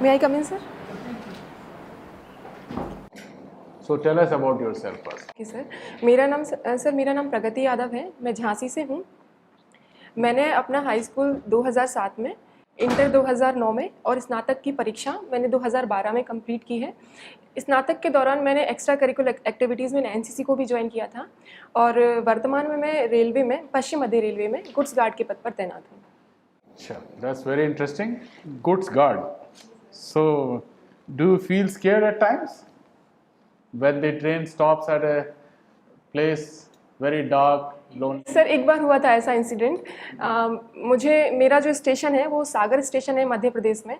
May I come in, sir? So tell us about yourself first. Okay sir, मेरा नाम प्रगति यादव है। मैं झांसी से हूँ। मैंने अपना हाई स्कूल 2007 में, इंटर 2009 में और स्नातक की परीक्षा मैंने 2012 में कंप्लीट की है। स्नातक के दौरान मैंने एक्स्ट्रा करिकुलर एक्टिविटीज़ में एनसीसी को भी ज्वाइन किया था और वर्तमान में मैं रेलवे में, पश्चिम मध्य रेलवे में गुड्स गार्ड के पद पर तैनात हूँ। Sure, that's very interesting. Goods guard. So, do you feel scared at times when the train stops at a place very dark, lonely? Sir एक बार हुआ था ऐसा इंसिडेंट। मेरा जो स्टेशन है वो सागर स्टेशन है मध्य प्रदेश में।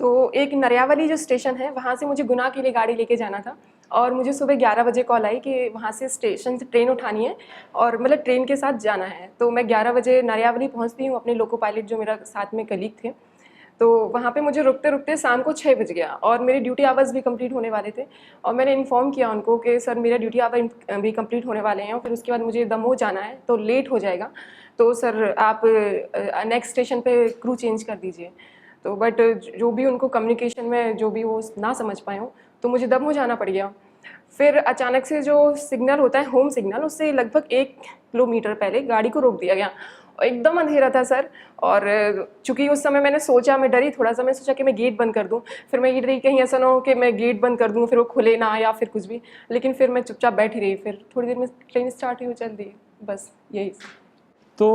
तो एक नरियावली जो स्टेशन है वहाँ से मुझे गुना के लिए गाड़ी लेके जाना था और मुझे सुबह 11 बजे कॉल आई कि वहाँ से स्टेशन से ट्रेन उठानी है और मतलब ट्रेन के साथ जाना है। तो मैं 11 बजे नरियावली पहुँचती हूँ, अपने लोको पायलट जो मेरा साथ में कलीग थे। तो वहाँ पे मुझे रुकते रुकते शाम को 6 बज गया और मेरे ड्यूटी आवर्स भी कंप्लीट होने वाले थे और मैंने इन्फॉर्म किया उनको कि सर मेरा ड्यूटी आवर भी कंप्लीट होने वाले हैं और फिर उसके बाद मुझे दमोह जाना है तो लेट हो जाएगा, तो सर आप नेक्स्ट स्टेशन पे क्रू चेंज कर दीजिए। तो बट जो भी उनको कम्युनिकेशन में जो भी वो ना समझ पाए हों तो मुझे दमोह जाना पड़ गया। फिर अचानक से जो सिग्नल होता है होम सिग्नल, उससे लगभग 1 किलोमीटर पहले गाड़ी को रोक दिया गया और एकदम अंधेरा था सर। और चूंकि उस समय मैंने सोचा, मैं डरी थोड़ा सा, मैं सोचा कि मैं गेट बंद कर दूं। फिर मैं ये डरी कहीं ऐसा ना हो कि मैं गेट बंद कर दूं फिर वो खुले ना या फिर कुछ भी, लेकिन फिर मैं चुपचाप बैठी रही। फिर थोड़ी देर में ट्रेन स्टार्ट हुई, चल दी, बस यही। तो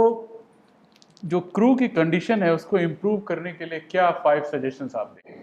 जो क्रू की कंडीशन है उसको इम्प्रूव करने के लिए क्या 5 सजेशंस आप देंगे?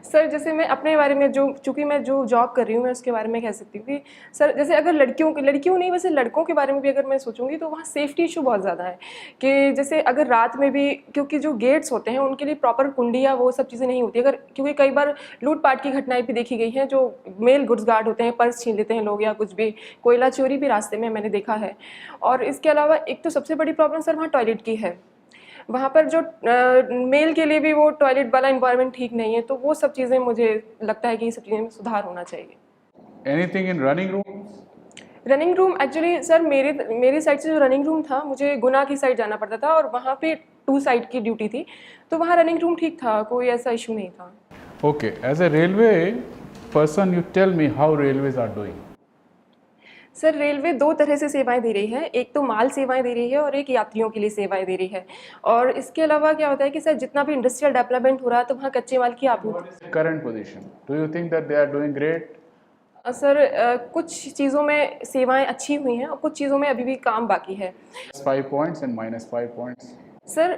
सर जैसे मैं अपने बारे में चूँकि मैं जो जॉब कर रही हूँ मैं उसके बारे में कह सकती हूँ कि सर जैसे अगर लड़कियों नहीं, वैसे लड़कों के बारे में भी अगर मैं सोचूंगी तो वहाँ सेफ्टी इशू बहुत ज़्यादा है कि जैसे अगर रात में भी, क्योंकि जो गेट्स होते हैं उनके लिए प्रॉपर कुंडी या वो सब चीज़ें नहीं होती, अगर क्योंकि कई बार लूटपाट की घटनाएं भी देखी गई हैं। जो मेल गुड्स गार्ड होते हैं पर्स छीन लेते हैं लोग या कुछ भी, कोयला चोरी भी रास्ते में मैंने देखा है। और इसके अलावा एक तो सबसे बड़ी प्रॉब्लम सर वहाँ टॉयलेट की है। वहाँ पर जो मेल के लिए भी वो टॉयलेट वाला इन्वायरमेंट ठीक नहीं है। तो वो सब चीज़ें मुझे लगता है कि ये सब चीज़ें में सुधार होना चाहिए। Anything in running room? Running room actually sir मेरी साइड से जो रनिंग रूम था मुझे गुना की साइड जाना पड़ता था और वहाँ पे 2 साइड की ड्यूटी थी, तो वहाँ रनिंग रूम ठीक था, कोई ऐसा इशू नहीं था। Okay, as a railway person you tell me how railways are doing. Sir railway 2 तरह से सेवाएं दे रही है, एक तो माल सेवाएं दे रही है और एक यात्रियों के लिए सेवाएं दे रही है। और इसके अलावा क्या होता है कि सर जितना भी इंडस्ट्रियल डेवलपमेंट हो रहा है तो वहाँ कच्चे माल की आपूर्ति। Current position, do you think that they are doing great? Sir कुछ चीज़ों में सेवाएं अच्छी हुई हैं और कुछ चीज़ों में अभी भी काम बाकी है। 5 points and -5 points. Sir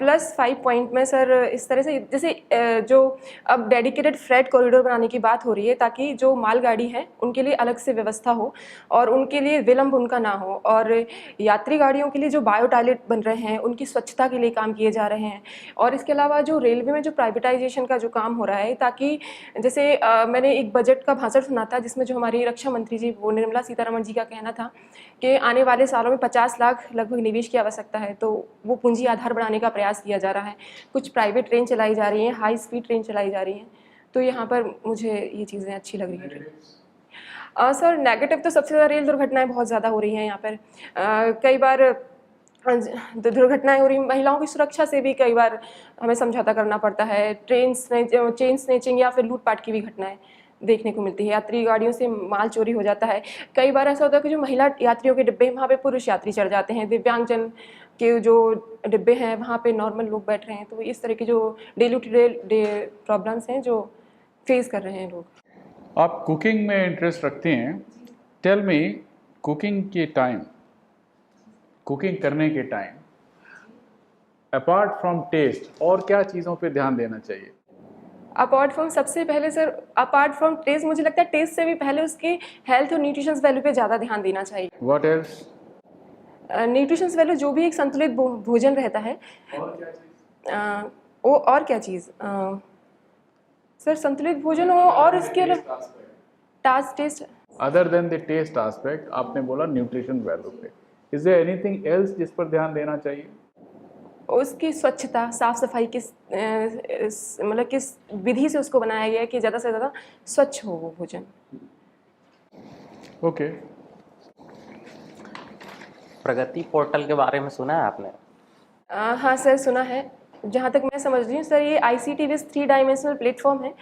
+5 point में सर इस तरह से जैसे जो अब डेडिकेटेड फ्रेट कॉरिडोर बनाने की बात हो रही है ताकि जो मालगाड़ी है उनके लिए अलग से व्यवस्था हो और उनके लिए विलंब उनका ना हो। और यात्री गाड़ियों के लिए जो बायो टॉयलेट बन रहे हैं उनकी स्वच्छता के लिए काम किए जा रहे हैं। और इसके अलावा जो रेलवे में जो प्राइवेटाइजेशन का जो काम हो रहा है, ताकि जैसे मैंने एक बजट का भाषण सुना था जिसमें जो हमारी रक्षा मंत्री जी वो निर्मला सीतारमण जी का कहना था कि आने वाले सालों में 50 लाख लगभग निवेश की आवश्यकता है। तो वो पूंजी आधार बढ़ाने का प्रयास किया जा रहा है। कुछ प्राइवेट ट्रेन चलाई जा रही हैं, हाई स्पीड ट्रेन चलाई जा रही हैं। तो यहाँ पर मुझे ये चीज़ें अच्छी लग रही हैं। सर नेगेटिव तो सबसे ज़्यादा रेल दुर्घटनाएं बहुत ज़्यादा हो रही हैं यहाँ पर। कई बार दुर्घटनाएं हो रही, महिलाओं की सुरक्षा से भी कई बार हमें समझौता करना पड़ता है। चेन स्नैचिंग या फिर लूटपाट की भी घटनाएं देखने को मिलती है। यात्री गाड़ियों से माल चोरी हो जाता है। कई बार ऐसा होता है कि जो महिला यात्रियों के डिब्बे वहाँ पे पुरुष यात्री चढ़ जाते हैं, दिव्यांगजन के जो डिब्बे हैं वहाँ पे नॉर्मल लोग बैठ रहे हैं। तो इस तरह की जो डेली टू डे प्रॉब्लम्स हैं जो फेस कर रहे हैं लोग। आप कुकिंग में इंटरेस्ट रखते हैं, टेल मी कुकिंग करने के टाइम अपार्ट फ्रॉम टेस्ट और क्या चीज़ों पे ध्यान देना चाहिए? अपार्ट फ्रॉम सबसे पहले सर, अपार्ट फ्रॉम टेस्ट, मुझे लगता है टेस्ट से भी पहले उसकी हेल्थ और न्यूट्रिशंस वैल्यू पे ज़्यादा ध्यान देना चाहिए। What else? न्यूट्रिशंस वैल्यू जो भी एक संतुलित भोजन रहता है। और क्या चीज़ सर, संतुलित भोजन हो और इसके अलावा taste. Other than the taste aspect, आपने बोला न्यूट्रिशन वैल्यू पे, इज देयर एनीथिंग एल्स जिस पर ध्यान देना चाहिए? उसकी स्वच्छता, साफ सफाई मतलब किस विधि से उसको बनाया गया है कि ज़्यादा से ज़्यादा स्वच्छ हो वो भोजन। ओके। प्रगति पोर्टल के बारे में सुना है आपने? हाँ सर, सुना है। जहाँ तक मैं समझ रही हूँ सर, ये ICT विज़ 3 डायमेंशनल प्लेटफॉर्म है,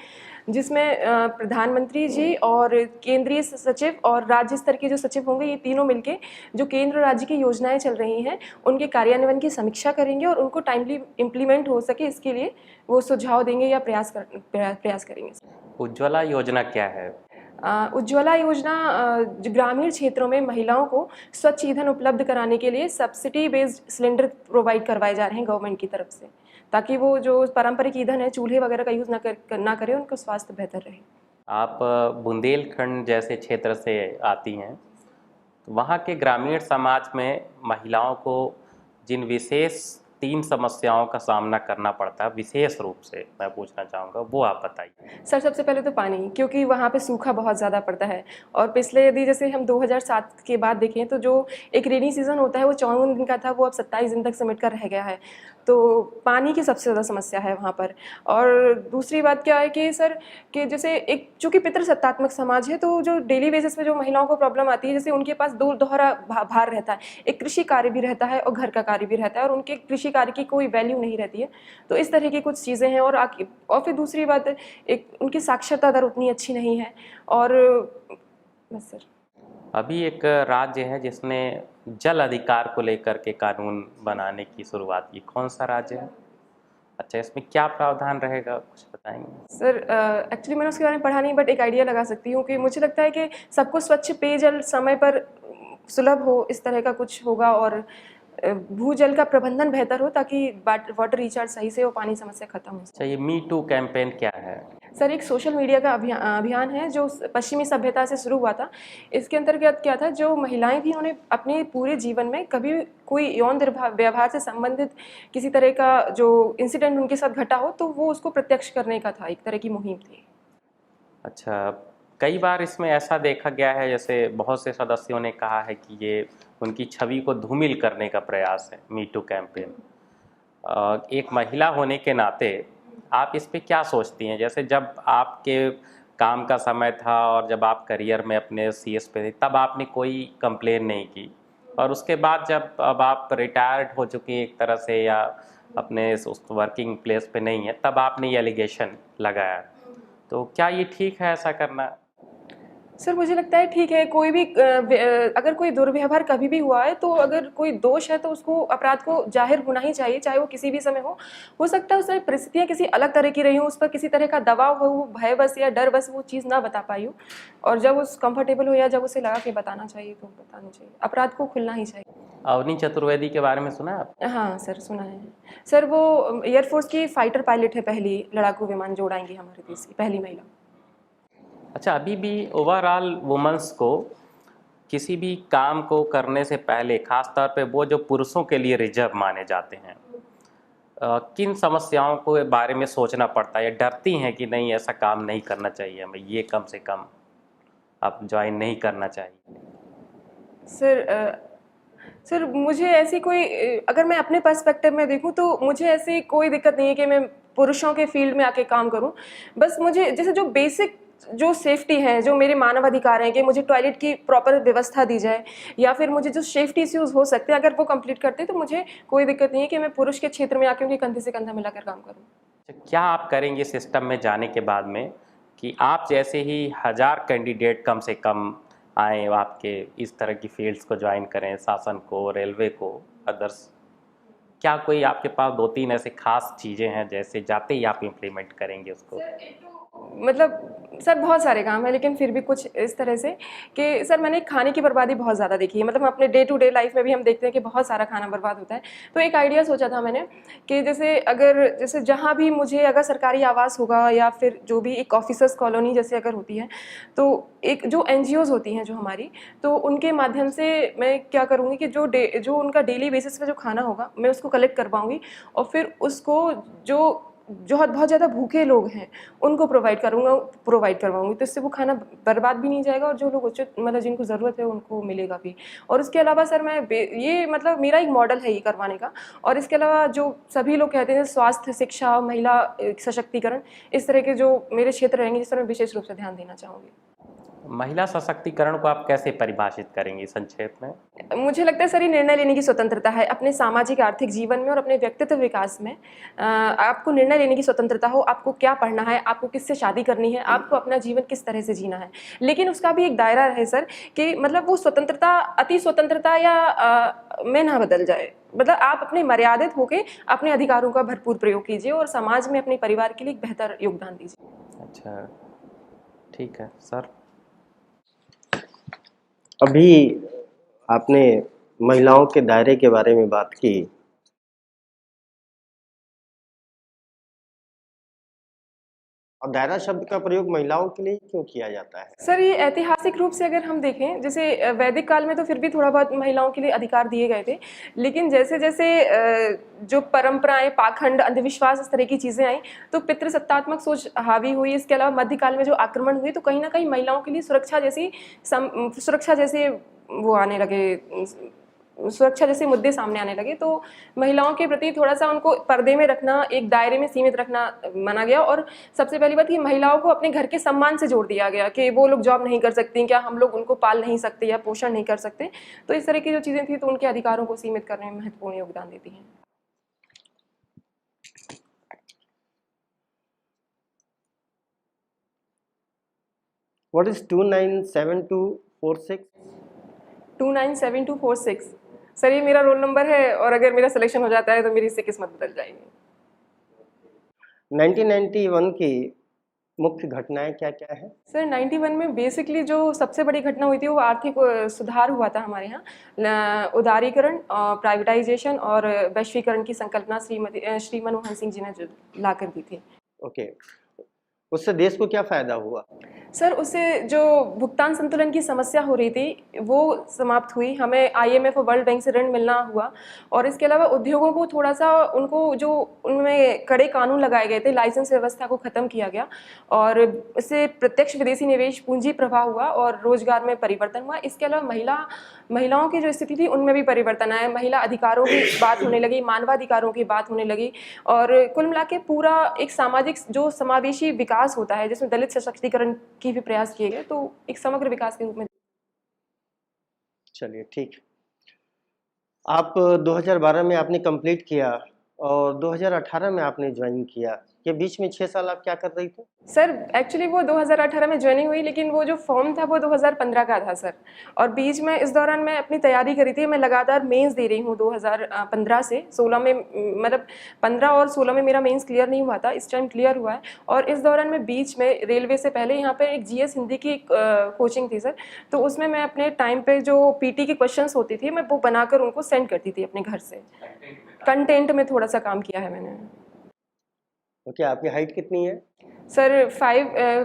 जिसमें प्रधानमंत्री जी और केंद्रीय सचिव और राज्य स्तर के जो सचिव होंगे, ये तीनों मिलके जो केंद्र और राज्य की योजनाएं चल रही हैं उनके कार्यान्वयन की समीक्षा करेंगे और उनको टाइमली इम्प्लीमेंट हो सके इसके लिए वो सुझाव देंगे या प्रयास करेंगे। उज्ज्वला योजना क्या है? उज्ज्वला योजना जो ग्रामीण क्षेत्रों में महिलाओं को स्वच्छ ईंधन उपलब्ध कराने के लिए सब्सिडी बेस्ड सिलेंडर प्रोवाइड करवाए जा रहे हैं गवर्नमेंट की तरफ से, ताकि वो जो पारंपरिक ईंधन है चूल्हे वगैरह का यूज़ ना करें, उनका स्वास्थ्य बेहतर रहे। आप बुंदेलखंड जैसे क्षेत्र से आती हैं, तो वहाँ के ग्रामीण समाज में महिलाओं को जिन विशेष 3 समस्याओं का सामना करना पड़ता है, विशेष रूप से मैं पूछना चाहूँगा, वो आप बताइए। सर सबसे पहले तो पानी, क्योंकि वहाँ पे सूखा बहुत ज़्यादा पड़ता है और पिछले यदि जैसे हम 2007 के बाद देखें तो जो एक रेनी सीज़न होता है वो 54 दिन का था, वो अब 27 दिन तक सिमट कर रह गया है। तो पानी की सबसे ज़्यादा समस्या है वहाँ पर। और दूसरी बात क्या है कि सर कि जैसे एक चूँकि पितृसत्तात्मक समाज है, तो जो डेली बेसिस पे जो महिलाओं को प्रॉब्लम आती है, जैसे उनके पास दोहरा भार रहता है, एक कृषि कार्य भी रहता है और घर का कार्य भी रहता है, और उनके कृषि कार्य की कोई वैल्यू नहीं रहती है। तो इस तरह की कुछ चीज़ें हैं। और फिर दूसरी बात, एक उनकी साक्षरता दर उतनी अच्छी नहीं है। और बस सर। अभी एक राज्य है जिसने जल अधिकार को लेकर के कानून बनाने की शुरुआत की, कौन सा राज्य है? अच्छा, इसमें क्या प्रावधान रहेगा, कुछ बताएंगे? सर एक्चुअली मैंने उसके बारे में पढ़ा नहीं, बट एक आइडिया लगा सकती हूँ कि मुझे लगता है कि सबको स्वच्छ पेयजल समय पर सुलभ हो, इस तरह का कुछ होगा, और भूजल का प्रबंधन बेहतर हो ताकि वाटर रिचार्ज सही से हो, पानी समस्या खत्म हो। अच्छा, ये मी टू कैंपेन क्या है? सर एक सोशल मीडिया का अभियान है जो पश्चिमी सभ्यता से शुरू हुआ था। इसके अंतर्गत क्या था, जो महिलाएं थी उन्हें अपने पूरे जीवन में कभी कोई यौन व्यवहार से संबंधित किसी तरह का जो इंसिडेंट उनके साथ घटा हो, तो वो उसको प्रत्यक्ष करने का था, एक तरह की मुहिम थी। अच्छा, कई बार इसमें ऐसा देखा गया है, जैसे बहुत से सदस्यों ने कहा है कि ये उनकी छवि को धूमिल करने का प्रयास है, मी टू कैंपेन। एक महिला होने के नाते आप इस पे क्या सोचती हैं? जैसे जब आपके काम का समय था और जब आप करियर में अपने CS पे थे, तब आपने कोई कंप्लेन नहीं की, और उसके बाद जब अब आप रिटायर्ड हो चुकी एक तरह से या अपने उस वर्किंग प्लेस पे नहीं है, तब आपने ये एलिगेशन लगाया। तो क्या ये ठीक है ऐसा करना? सर मुझे लगता है ठीक है, कोई भी अगर कोई दुर्व्यवहार कभी भी हुआ है, तो अगर कोई दोष है तो उसको अपराध को जाहिर होना ही चाहिए, चाहे वो किसी भी समय हो सकता है उस समय परिस्थितियाँ किसी अलग तरह की रही हो, उस पर किसी तरह का दबाव हो, वो भयवश या डरवश वो चीज़ ना बता पाई हो, और जब उस कंफर्टेबल हो या जब उसे लगा कि बताना चाहिए तो बताना चाहिए, अपराध को खुलना ही चाहिए। अवनी चतुर्वेदी के बारे में सुना है आप? हाँ सर सुना है। सर वो एयरफोर्स की फाइटर पायलट है, पहली लड़ाकू विमान जो उड़ाएंगी हमारे देश की पहली महिला। अच्छा, अभी भी ओवरऑल वुमेंस को किसी भी काम को करने से पहले, खास तौर पे वो जो पुरुषों के लिए रिजर्व माने जाते हैं, किन समस्याओं को बारे में सोचना पड़ता है, या डरती हैं कि नहीं ऐसा काम नहीं करना चाहिए हमें, ये कम से कम आप ज्वाइन नहीं करना चाहिए? सर मुझे ऐसी कोई, अगर मैं अपने पर्सपेक्टिव में देखूं तो मुझे ऐसी कोई दिक्कत नहीं है कि मैं पुरुषों के फील्ड में आके काम करूं। बस मुझे जैसे जो बेसिक जो सेफ्टी है, जो मेरे मानव अधिकार हैं कि मुझे टॉयलेट की प्रॉपर व्यवस्था दी जाए, या फिर मुझे जो सेफ्टी इश्यूज हो सकते हैं अगर वो कंप्लीट करते हैं, तो मुझे कोई दिक्कत नहीं है कि मैं पुरुष के क्षेत्र में आके उनके कंधे से कंधा मिलाकर काम करूँ। क्या आप करेंगे सिस्टम में जाने के बाद में कि आप जैसे ही 1000 कैंडिडेट कम से कम आए आपके इस तरह की फील्ड्स को ज्वाइन करें, शासन को, रेलवे को, अदर्स, क्या कोई आपके पास 2-3 ऐसे खास चीज़ें हैं जैसे जाते ही आप इम्प्लीमेंट करेंगे उसको? मतलब सर बहुत सारे काम है, लेकिन फिर भी कुछ इस तरह से कि सर मैंने खाने की बर्बादी बहुत ज़्यादा देखी है। मतलब अपने डे टू डे लाइफ में भी हम देखते हैं कि बहुत सारा खाना बर्बाद होता है। तो एक आइडिया सोचा था मैंने कि जैसे जहाँ भी मुझे अगर सरकारी आवास होगा या फिर जो भी एक ऑफिसर्स कॉलोनी जैसे अगर होती है, तो एक जो NGOs होती हैं जो हमारी, तो उनके माध्यम से मैं क्या करूँगी कि जो उनका डेली बेसिस पे जो खाना होगा मैं उसको कलेक्ट करवाऊँगी, और फिर उसको जो बहुत ज़्यादा भूखे लोग हैं उनको प्रोवाइड करवाऊंगी। तो इससे वो खाना बर्बाद भी नहीं जाएगा और जो लोग उचित मतलब जिनको ज़रूरत है उनको मिलेगा भी। और उसके अलावा सर मैं ये मतलब मेरा एक मॉडल है ये करवाने का। और इसके अलावा जो सभी लोग कहते हैं स्वास्थ्य, शिक्षा, महिला सशक्तिकरण, इस तरह के जो मेरे क्षेत्र रहेंगे जिस पर मैं विशेष रूप से ध्यान देना चाहूँगी। महिला सशक्तिकरण को आप कैसे परिभाषित करेंगे संक्षेप में? मुझे लगता है सर, ये निर्णय लेने की स्वतंत्रता है अपने सामाजिक आर्थिक जीवन में और अपने व्यक्तित्व विकास में। आपको निर्णय लेने की स्वतंत्रता हो, आपको क्या पढ़ना है, आपको किससे शादी करनी है, आपको अपना जीवन किस तरह से जीना है। लेकिन उसका भी एक दायरा है सर, कि मतलब वो स्वतंत्रता अति स्वतंत्रता या में ना बदल जाए। मतलब आप अपने मर्यादित होकर अपने अधिकारों का भरपूर प्रयोग कीजिए और समाज में अपने परिवार के लिए एक बेहतर योगदान दीजिए। अच्छा, ठीक है सर। अभी आपने महिलाओं के दायरे के बारे में बात की। और दायरा शब्द का प्रयोग महिलाओं के लिए क्यों किया जाता है? सर, ये ऐतिहासिक रूप से अगर हम देखें, जैसे वैदिक काल में तो फिर भी थोड़ा बहुत महिलाओं के लिए अधिकार दिए गए थे, लेकिन जैसे जैसे जो परंपराएं, पाखंड, अंधविश्वास, इस तरह की चीज़ें आई, तो पितृसत्तात्मक सोच हावी हुई। इसके अलावा मध्यकाल में जो आक्रमण हुए, तो कहीं ना कहीं महिलाओं के लिए सुरक्षा जैसे वो आने लगे, सुरक्षा जैसे मुद्दे सामने आने लगे। तो महिलाओं के प्रति थोड़ा सा उनको पर्दे में रखना, एक दायरे में सीमित रखना माना गया। और सबसे पहली बात कि महिलाओं को अपने घर के सम्मान से जोड़ दिया गया कि वो लोग जॉब नहीं कर सकती, क्या हम लोग उनको पाल नहीं सकते या पोषण नहीं कर सकते। तो इस तरह की जो चीज़ें थी, तो उनके अधिकारों को सीमित करने में महत्वपूर्ण योगदान देती हैं। What is 297246? 297246 सर, ये मेरा रोल नंबर है, और अगर मेरा सिलेक्शन हो जाता है तो मेरी इससे किस्मत बदल जाएगी। 1991 की मुख्य घटनाएं क्या क्या है? सर, 91 में बेसिकली जो सबसे बड़ी घटना हुई थी, वो आर्थिक सुधार हुआ था हमारे यहाँ। उदारीकरण, प्राइवेटाइजेशन और वैश्वीकरण की संकल्पना श्री मनमोहन सिंह जी ने जो ला कर दी थी। ओके, उससे देश को क्या फायदा हुआ? सर, उससे जो भुगतान संतुलन की समस्या हो रही थी, वो समाप्त हुई। हमें IMF और वर्ल्ड बैंक से ऋण मिलना हुआ। और इसके अलावा उद्योगों को थोड़ा सा, उनको जो उनमें कड़े कानून लगाए गए थे, लाइसेंस व्यवस्था को ख़त्म किया गया, और इससे प्रत्यक्ष विदेशी निवेश, पूंजी प्रवाह हुआ और रोजगार में परिवर्तन हुआ। इसके अलावा महिलाओं की जो स्थिति थी, उनमें भी परिवर्तन आया। महिला अधिकारों की बात होने लगी, मानवाधिकारों की बात होने लगी, और कुल मिला के पूरा एक सामाजिक जो समावेशी विकास होता है, जिसमें दलित सशक्तिकरण की भी प्रयास किए गए, तो एक समग्र विकास के रूप में। चलिए ठीक। आप 2012 में आपने कंप्लीट किया और 2018 में आपने ज्वाइन किया। ये बीच में 6 साल आप क्या कर रही थी? सर, एक्चुअली वो 2018 में ज्वाइनिंग हुई, लेकिन वो जो फॉर्म था वो 2015 का था सर। और बीच में इस दौरान मैं अपनी तैयारी करी थी। मैं लगातार मेंस दे रही हूँ 2015 से 16 में, मतलब 15 और 16 में मेरा मेंस क्लियर नहीं हुआ था, इस टाइम क्लियर हुआ है। और इस दौरान मैं बीच में रेलवे से पहले यहाँ पर एक GS हिंदी की कोचिंग थी सर, तो उसमें मैं अपने टाइम पर जो PT की क्वेश्चन होती थी, मैं वो बनाकर उनको सेंड करती थी अपने घर से। कंटेंट में थोड़ा सा काम किया है मैंने। ओके, आपकी हाइट कितनी है? Sir,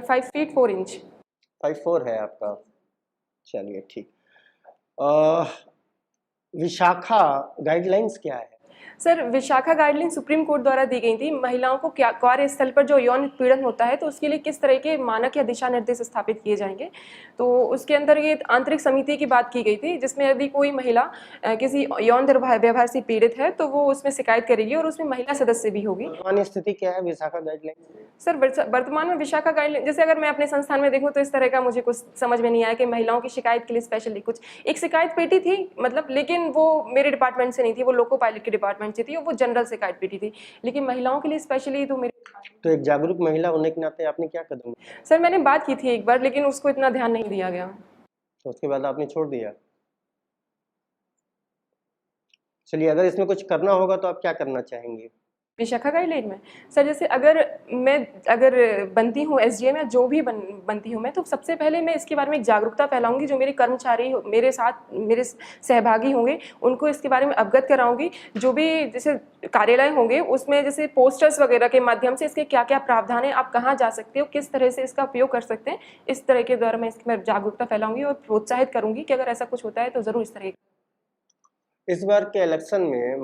5 feet 4 inch. 5'4" है आपका। चलिए ठीक। विशाखा गाइडलाइंस क्या है? Sir, Vishakha guideline supreme court द्वारा दी गई थी। महिलाओं को क्या कार्यस्थल पर जो यौन उत्पीड़न होता है, तो उसके लिए किस तरह के मानक या दिशा निर्देश स्थापित किए जाएंगे। तो उसके अंदर ये आंतरिक समिति की बात की गई थी, जिसमें यदि कोई महिला किसी यौन व्यवहार से पीड़ित है, तो वो उसमें शिकायत करेगी, और उसमें महिला सदस्य भी होगी। वर्तमान स्थिति क्या है विशाखा गाइडलाइन? सर, वर्तमान में विशाखा गाइडलाइन, जैसे अगर मैं अपने संस्थान में देखूं, तो इस तरह का मुझे कुछ समझ में नहीं आया कि महिलाओं की शिकायत के लिए स्पेशली कुछ एक शिकायत पेटी थी, मतलब, लेकिन वो मेरे डिपार्टमेंट से नहीं थी, वो लोको पायलट के डिपार्टमेंट से थी, वो जनरल शिकायत पेटी थी। लेकिन महिलाओं के लिए स्पेशली तो मेरे। तो एक जागरूक महिला होने के नाते आपने क्या कदम? सर, मैंने बात की थी एक बार, लेकिन उसको इतना ध्यान नहीं दिया गया। तो उसके बाद आपने छोड़ दिया। चलिए, अगर इसमें कुछ करना होगा तो आप क्या करना चाहेंगे? विशाखा गाइडलाइन में सर, जैसे अगर बनती हूँ SGM या जो भी बनती हूँ मैं, तो सबसे पहले मैं इसके बारे में एक जागरूकता फैलाऊंगी। जो मेरे कर्मचारी मेरे साथ मेरे सहभागी होंगे, उनको इसके बारे में अवगत कराऊंगी। जो भी जैसे कार्यालय होंगे, उसमें जैसे पोस्टर्स वगैरह के माध्यम से इसके क्या क्या प्रावधान है, आप कहाँ जा सकते हो, किस तरह से इसका उपयोग कर सकते हैं, इस तरह के द्वारा मैं इसमें जागरूकता फैलाऊंगी और प्रोत्साहित करूंगी कि अगर ऐसा कुछ होता है तो ज़रूर इस तरह। इस बार के इलेक्शन में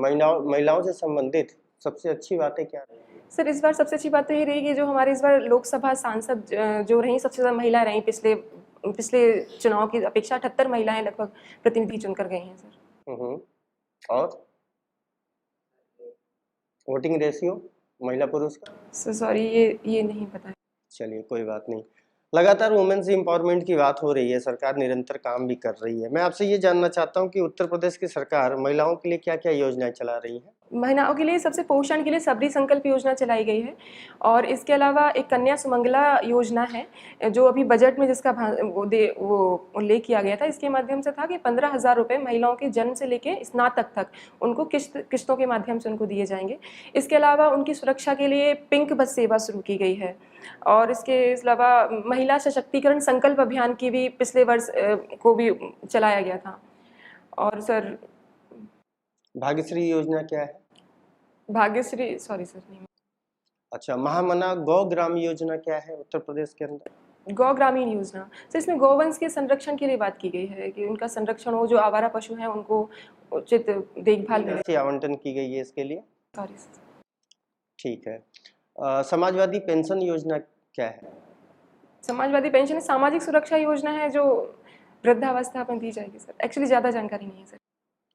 महिलाओं से संबंधित सबसे अच्छी बातें क्या रही? सर, इस बार सबसे अच्छी बात तो ये रही कि जो हमारे इस बार लोकसभा सांसद जो रही, सबसे ज़्यादा महिलाएं रहीं। पिछले चुनाव की अपेक्षा 78 महिलाएं लगभग प्रतिनिधि चुनकर गई हैं सर। और वोटिंग रेशियो महिला पुरुष का? सॉरी, ये नहीं पता है। चलिए कोई बात नहीं। लगातार वुमेन्स एम्पावरमेंट की बात हो रही है, सरकार निरंतर काम भी कर रही है। मैं आपसे ये जानना चाहता हूँ कि उत्तर प्रदेश की सरकार महिलाओं के लिए क्या-क्या योजनाएं चला रही है? महिलाओं के लिए सबसे पोषण के लिए सबरी संकल्प योजना चलाई गई है और इसके अलावा एक कन्या सुमंगला योजना है जो अभी बजट में जिसका वो उल्लेख किया गया था। इसके माध्यम से था कि 15,000 रुपये महिलाओं के जन्म से लेकर स्नातक तक उनको किस्तों के माध्यम से उनको दिए जाएंगे। इसके अलावा उनकी सुरक्षा के लिए पिंक बस सेवा शुरू की गई है और इसके अलावा महिला सशक्तिकरण संकल्प अभियान की भी पिछले वर्ष को भी चलाया गया था। और सर भाग्यश्री योजना क्या है? भाग्यश्री सॉरी सर नहीं। अच्छा, महामना गौ ग्राम योजना क्या है उत्तर प्रदेश के अंदर? गौ ग्रामीण योजना सर, इसमें गौवंश के संरक्षण के लिए बात की गई है कि उनका संरक्षण हो, जो आवारा पशु हैं उनको उचित देखभाल मिले। राशि आवंटन की गई है इसके लिए? Sorry sir. ठीक है। समाजवादी पेंशन योजना क्या है? समाजवादी पेंशन सामाजिक सुरक्षा योजना है जो वृद्धावस्था में दी जाएगी सर। एक्चुअली ज़्यादा जानकारी नहीं है सर।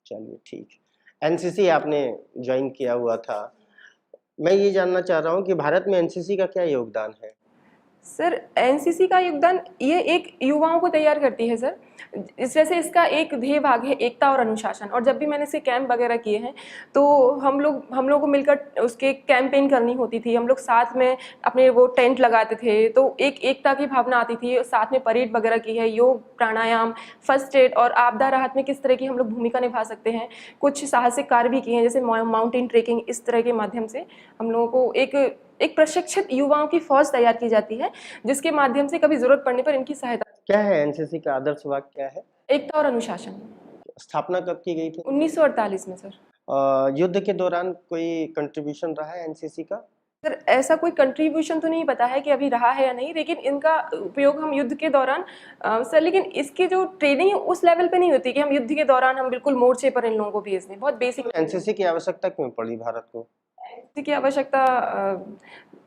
चलिए ठीक है। एनसीसी आपने ज्वाइन किया हुआ था, मैं ये जानना चाह रहा हूँ कि भारत में एनसीसी का क्या योगदान है? सर एनसीसी का योगदान ये एक युवाओं को तैयार करती है सर। इस वजह से इसका एक ध्येय भाग है एकता और अनुशासन। और जब भी मैंने इसे कैंप वगैरह किए हैं तो हम लोग को मिलकर उसके कैंपेन करनी होती थी। हम लोग साथ में अपने वो टेंट लगाते थे तो एक एकता की भावना आती थी। साथ में परेड वगैरह की है, योग प्राणायाम, फर्स्ट एड और आपदा राहत में किस तरह की हम लोग भूमिका निभा सकते हैं। कुछ साहसिक कार्य भी किए हैं जैसे माउंटेन ट्रेकिंग। इस तरह के माध्यम से हम लोगों को एक प्रशिक्षित युवाओं की फौज तैयार की जाती है जिसके माध्यम से कभी जरूरत पड़ने पर इनकी सहायता। क्या है एनसीसी का आदर्श वाक्य क्या है? एकता और अनुशासन। स्थापना कब की गई थी? 1948 में सर। युद्ध के दौरान कोई कंट्रीब्यूशन रहा है एनसीसी का? सर ऐसा कोई कंट्रीब्यूशन तो नहीं पता है कि अभी रहा है या नहीं, लेकिन इनका उपयोग हम युद्ध के दौरान सर, लेकिन इसकी जो ट्रेनिंग है उस लेवल पे नहीं होती कि हम युद्ध के दौरान हम बिल्कुल मोर्चे पर इन लोगों को भेज दें। बहुत बेसिक। एनसीसी की आवश्यकता क्यों पड़ी भारत को? की आवश्यकता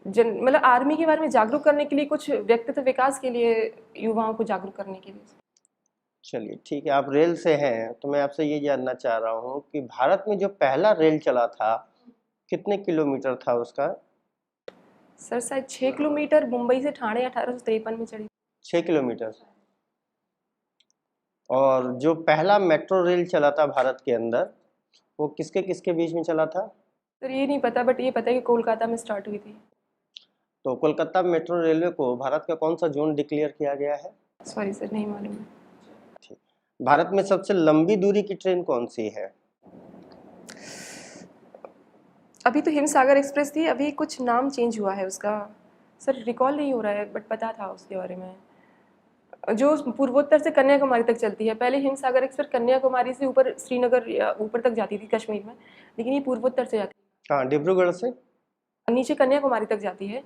मतलब आर्मी के बारे में जागरूक करने के लिए, कुछ व्यक्तित्व विकास के लिए, युवाओं को जागरूक करने के लिए। चलिए ठीक है। आप रेल से हैं तो मैं आपसे ये जानना चाह रहा हूँ कि भारत में जो पहला रेल चला था कितने किलोमीटर था उसका? सर शायद 6 किलोमीटर, मुंबई से ठाणे 1853 में चढ़ी। 6 किलोमीटर। और जो पहला मेट्रो रेल चला था भारत के अंदर वो किसके किसके बीच में चला था? सर ये नहीं पता, बट ये पता है कि कोलकाता में स्टार्ट हुई थी। तो कोलकाता मेट्रो रेलवे को भारत का कौन सा जोन डिक्लेयर किया गया है? सॉरी सर नहीं मालूम है। ठीक। भारत में सबसे लंबी दूरी की ट्रेन कौन सी है? अभी तो हिमसागर एक्सप्रेस थी, अभी कुछ नाम चेंज हुआ है उसका सर, रिकॉल नहीं हो रहा है, बट पता था उसके बारे में। जो पूर्वोत्तर से कन्याकुमारी तक चलती है। पहले हिमसागर एक्सप्रेस कन्याकुमारी से ऊपर श्रीनगर या ऊपर तक जाती थी कश्मीर में, लेकिन ये पूर्वोत्तर से जाती है। हाँ, डिब्रूगढ़ से नीचे कन्याकुमारी तक जाती है।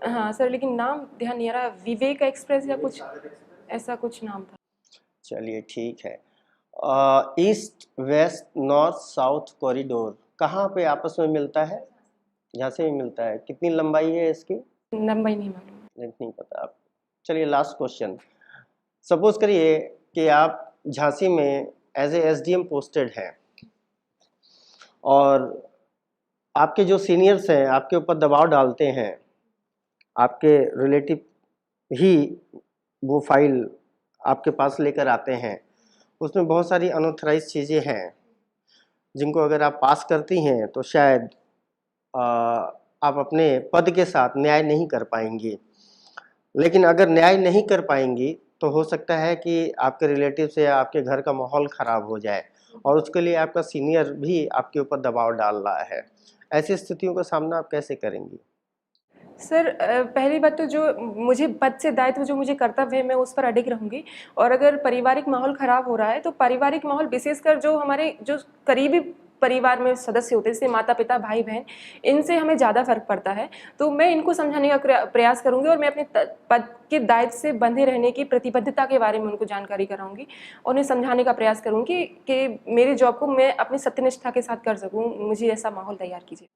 हाँ सर, लेकिन नाम ध्यान नहीं आ रहा। विवेक एक्सप्रेस या कुछ ऐसा कुछ नाम था। चलिए ठीक है। East west north south corridor कहाँ पे आपस में मिलता है? यहाँ से भी मिलता है। कितनी लंबाई है इसकी? लंबाई नहीं मालूम। नहीं पता आप। चलिए लास्ट क्वेश्चन। सपोज करिए कि आप झांसी में एज ए एसडीएम पोस्टेड हैं और आपके जो सीनियर्स हैं आपके ऊपर दबाव डालते हैं, आपके रिलेटिव ही वो फाइल आपके पास लेकर आते हैं, उसमें बहुत सारी अनऑथराइज चीज़ें हैं जिनको अगर आप पास करती हैं तो शायद आप अपने पद के साथ न्याय नहीं कर पाएंगी। लेकिन अगर न्याय नहीं कर पाएंगी तो हो सकता है कि आपके रिलेटिव से या आपके घर का माहौल ख़राब हो जाए और उसके लिए आपका सीनियर भी आपके ऊपर दबाव डाल रहा है। ऐसी स्थितियों का सामना आप कैसे करेंगी? सर पहली बात तो जो मुझे पद से दायित्व, जो मुझे कर्तव्य है, मैं उस पर अडिग रहूंगी। और अगर पारिवारिक माहौल ख़राब हो रहा है तो पारिवारिक माहौल, विशेषकर जो हमारे जो करीबी परिवार में सदस्य होते हैं जैसे माता पिता भाई बहन, इनसे हमें ज़्यादा फर्क पड़ता है। तो मैं इनको समझाने का प्रयास करूंगी और मैं अपने पद के दायित्व से बंधे रहने की प्रतिबद्धता के बारे में उनको जानकारी कराऊंगी और उन्हें समझाने का प्रयास करूंगी कि मेरे जॉब को मैं अपनी सत्यनिष्ठा के साथ कर सकूं। मुझे ऐसा माहौल तैयार कीजिए।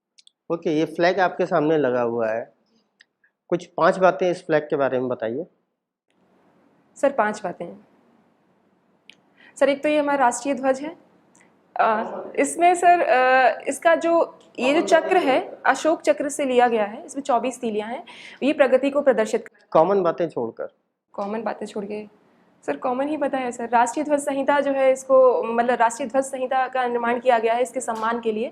ओके, ये फ्लैग आपके सामने लगा हुआ है, कुछ 5 बातें इस फ्लैग के बारे में बताइए। सर 5 बातें हैं सर। एक तो ये हमारा राष्ट्रीय ध्वज है। इसमें सर इसका ये जो चक्र है अशोक चक्र से लिया गया है। इसमें 24 तीलियां हैं। ये प्रगति को प्रदर्शित कॉमन बातें छोड़कर। कॉमन बातें छोड़ के सर कॉमन ही पता है सर, राष्ट्रीय ध्वज संहिता जो है इसको मतलब राष्ट्रीय ध्वज संहिता का निर्माण किया गया है इसके सम्मान के लिए,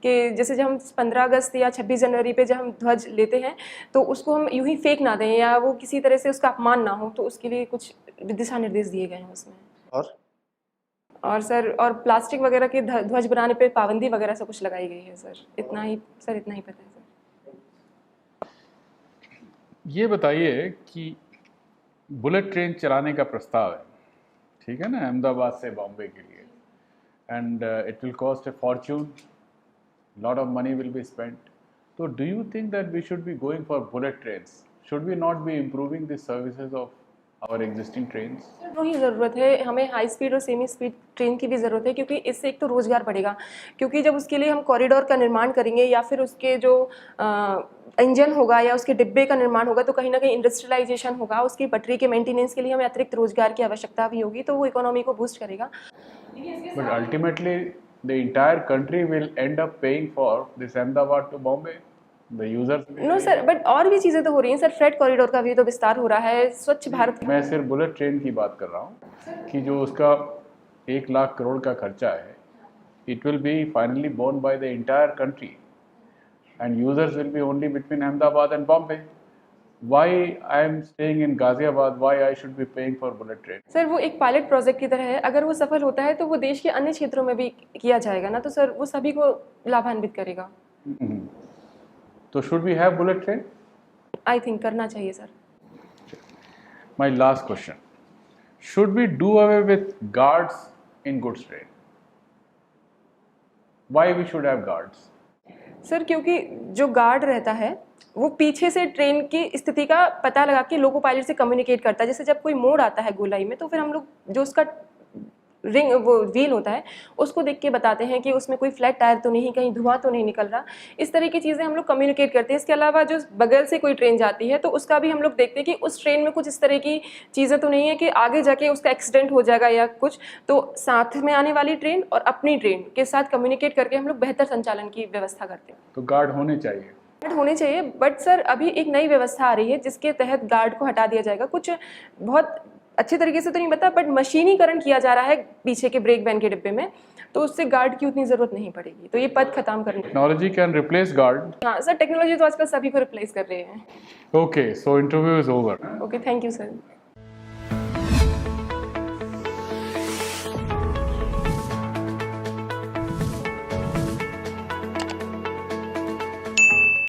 कि जैसे जब हम 15 अगस्त या 26 जनवरी पे जब हम ध्वज लेते हैं तो उसको हम यूं ही फेंक ना दें या वो किसी तरह से उसका अपमान ना हो, तो उसके लिए कुछ दिशा निर्देश दिए गए हैं उसमें। और सर और प्लास्टिक वगैरह के ध्वज बनाने पे पाबंदी वगैरह सब कुछ लगाई गई है सर, इतना ही सर, इतना ही पता है सर। ये बताइए कि बुलेट ट्रेन चलाने का प्रस्ताव है, ठीक है ना, अहमदाबाद से बॉम्बे के लिए, and it will cost a fortune, lot of money will be spent. तो do you think that we should be going for bullet trains? Should we not be improving the services of our existing trains? वही ज़रूरत है, हमें high speed और semi speed train की भी ज़रूरत है, क्योंकि इससे एक तो रोज़गार बढ़ेगा, क्योंकि जब उसके लिए हम कॉरिडोर का निर्माण करेंगे या फिर उसके जो इंजन होगा या उसके डिब्बे का निर्माण होगा तो कहीं ना कहीं इंडस्ट्रियलाइजेशन होगा, उसकी पटरी के मेंटेनेंस के लिए हमें अतिरिक्त रोज़गार की आवश्यकता भी होगी, तो वो इकोनॉमी को बूस्ट करेगा। But ultimately, the entire country will end up paying for this Ahmedabad to Bombay. The users. No sir, but और भी चीज़ें तो हो रही हैं सर, फ्रेट कॉरिडोर का भी तो विस्तार हो रहा है, स्वच्छ भारत। मैं सिर्फ बुलेट ट्रेन की बात कर रहा हूँ कि जो उसका 1 लाख करोड़ का खर्चा है, it will be finally borne by the entire country, and users will be only between Ahmedabad and Bombay. Why I am staying in Ghaziabad? Why I should be paying for bullet train? Sir वो एक pilot project की तरह है, अगर वो सफल होता है तो वो देश के अन्य क्षेत्रों में भी किया जाएगा ना, तो सर वो सभी को लाभान्वित करेगा। तो should we have bullet train? I think करना चाहिए sir. My last question: should we do away with guards in goods train? Why we should have guards? Sir क्योंकि जो गार्ड रहता है वो पीछे से ट्रेन की स्थिति का पता लगा के लोको पायलट से कम्युनिकेट करता है, जैसे जब कोई मोड़ आता है गोलाई में तो फिर हम लोग जो उसका रिंग वो व्हील होता है उसको देख के बताते हैं कि उसमें कोई फ्लैट टायर तो नहीं, कहीं धुआं तो नहीं निकल रहा, इस तरह की चीज़ें हम लोग कम्युनिकेट करते हैं। इसके अलावा जो बगल से कोई ट्रेन जाती है तो उसका भी हम लोग देखते हैं कि उस ट्रेन में कुछ इस तरह की चीज़ें तो नहीं है कि आगे जाके उसका एक्सीडेंट हो जाएगा या कुछ, तो साथ में आने वाली ट्रेन और अपनी ट्रेन के साथ कम्युनिकेट करके हम लोग बेहतर संचालन की व्यवस्था करते हैं। तो गार्ड होने चाहिए। गार्ड होने चाहिए, बट सर अभी एक नई व्यवस्था आ रही है जिसके तहत गार्ड को हटा दिया जाएगा, कुछ बहुत अच्छे तरीके से तो नहीं पता, बट मशीनीकरण किया जा रहा है पीछे के ब्रेक वैन के डिब्बे में, तो उससे गार्ड की उतनी ज़रूरत नहीं पड़ेगी, तो ये पद खत्म करने। Technology can replace guard? हाँ सर, टेक्नोलॉजी तो आजकल सभी को रिप्लेस कर रहे हैं। Okay, so interview is over. Okay, thank you sir.